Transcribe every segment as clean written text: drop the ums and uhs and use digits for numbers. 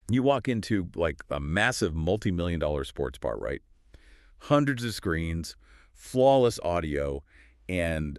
You walk into like a massive multi-million-dollar sports bar, right? Hundreds of screens, flawless audio, and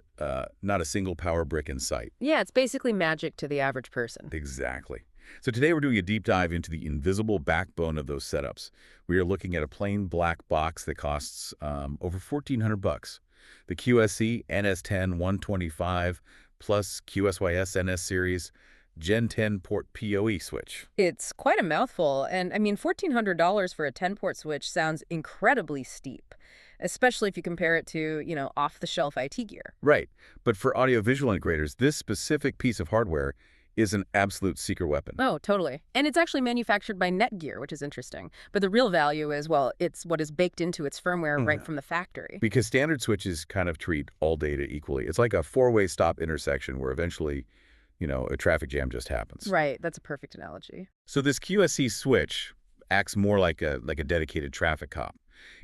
not a single power brick in sight. Yeah, it's basically magic to the average person. Exactly. So today we're doing a deep dive into the invisible backbone of those setups. We are looking at a plain black box that costs over 1,400 bucks. The QSC NS10-125 plus QSYS NS series Gen 10 Port PoE switch. It's quite a mouthful, and I mean, $1,400 for a 10-port switch sounds incredibly steep, especially if you compare it to, off-the-shelf IT gear. Right. But for audiovisual integrators, this specific piece of hardware is an absolute secret weapon. Oh, totally. And it's actually manufactured by Netgear, which is interesting. But the real value is, well, it's what is baked into its firmware right from the factory. Because standard switches kind of treat all data equally. It's like a four-way stop intersection where eventually, a traffic jam just happens. Right. That's a perfect analogy. So this QSC switch acts more like a dedicated traffic cop.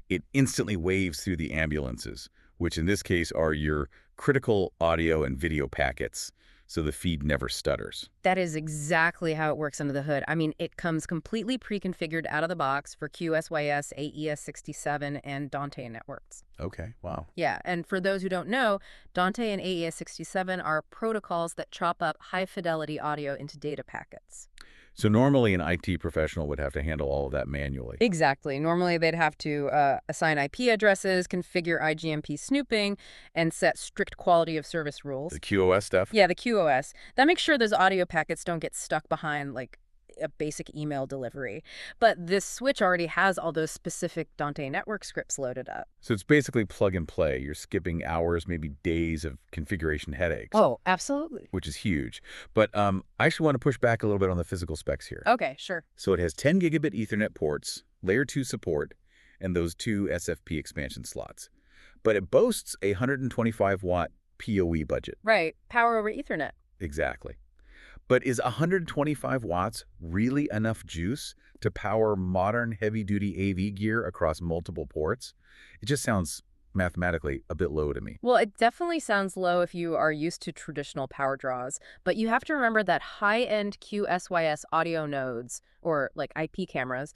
It instantly waves through the ambulances, which in this case are your critical audio and video packets, so the feed never stutters. That is exactly how it works under the hood. I mean, it comes completely pre-configured out of the box for QSYS, AES67, and Dante networks. Okay, wow. Yeah, and for those who don't know, Dante and AES67 are protocols that chop up high-fidelity audio into data packets. So normally an IT professional would have to handle all of that manually. Exactly. Normally, they'd have to assign IP addresses, configure IGMP snooping, and set strict quality of service rules. The QoS stuff? Yeah, the QoS. That makes sure those audio packets don't get stuck behind, like, a basic email delivery. But this switch already has all those specific Dante network scripts loaded up. So it's basically plug and play. You're skipping hours, maybe days of configuration headaches. Oh, absolutely. Which is huge. But I actually want to push back a little bit on the physical specs here. Okay, sure. So it has 10 gigabit Ethernet ports, layer 2 support, and those 2 SFP expansion slots. But it boasts a 125-watt PoE budget. Right. Power over Ethernet. Exactly. But is 125 watts really enough juice to power modern heavy-duty AV gear across multiple ports? It just sounds mathematically a bit low to me. Well, it definitely sounds low if you are used to traditional power draws, but you have to remember that high-end QSYS audio nodes, or like IP cameras,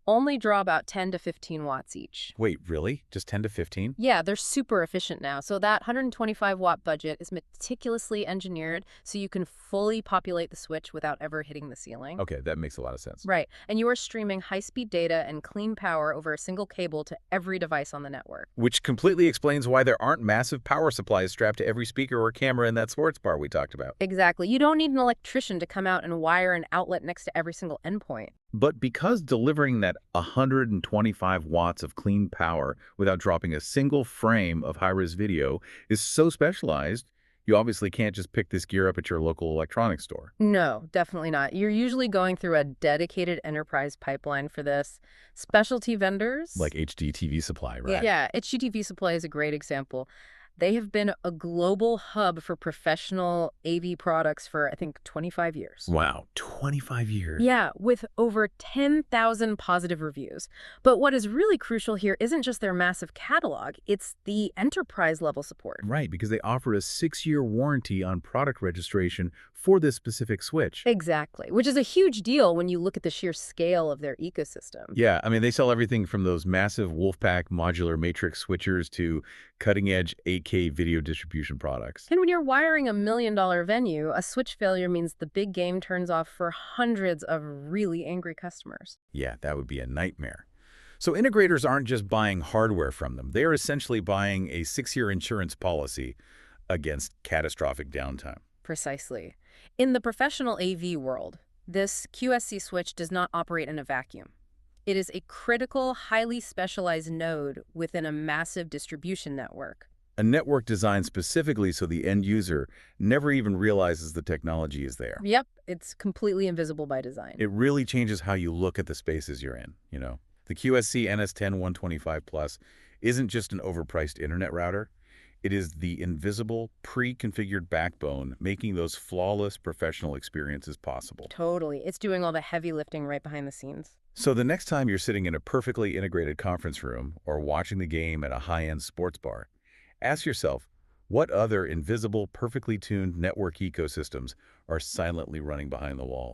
only draw about 10 to 15 watts each. Wait, really? Just 10 to 15? Yeah, they're super efficient now. So that 125-watt budget is meticulously engineered so you can fully populate the switch without ever hitting the ceiling. Okay, that makes a lot of sense. Right. And you are streaming high-speed data and clean power over a single cable to every device on the network. Which completely explains why there aren't massive power supplies strapped to every speaker or camera in that sports bar we talked about. Exactly. You don't need an electrician to come out and wire an outlet next to every single endpoint. But because delivering that 125 watts of clean power without dropping a single frame of high-res video is so specialized, you obviously can't just pick this gear up at your local electronics store. No, definitely not. You're usually going through a dedicated enterprise pipeline for this. Specialty vendors. Like HDTVSupply, right? Yeah, HDTVSupply is a great example. They have been a global hub for professional AV products for, I think, 25 years. Wow, 25 years. Yeah, with over 10,000 positive reviews. But what is really crucial here isn't just their massive catalog, it's the enterprise-level support. Right, because they offer a 6-year warranty on product registration for this specific switch. Exactly, which is a huge deal when you look at the sheer scale of their ecosystem. Yeah, I mean, they sell everything from those massive Wolfpack modular matrix switchers to cutting-edge 8K video distribution products. And when you're wiring $1 million venue, a switch failure means the big game turns off for hundreds of really angry customers. Yeah, that would be a nightmare. So integrators aren't just buying hardware from them. They are essentially buying a 6-year insurance policy against catastrophic downtime. Precisely. In the professional AV world, this QSC switch does not operate in a vacuum. It is a critical, highly specialized node within a massive distribution network. A network designed specifically so the end user never even realizes the technology is there. Yep, it's completely invisible by design. It really changes how you look at the spaces you're in, The QSC NS10-125 Plus isn't just an overpriced internet router. It is the invisible, pre-configured backbone making those flawless professional experiences possible. Totally. It's doing all the heavy lifting right behind the scenes. So the next time you're sitting in a perfectly integrated conference room or watching the game at a high-end sports bar, ask yourself, what other invisible, perfectly tuned network ecosystems are silently running behind the walls?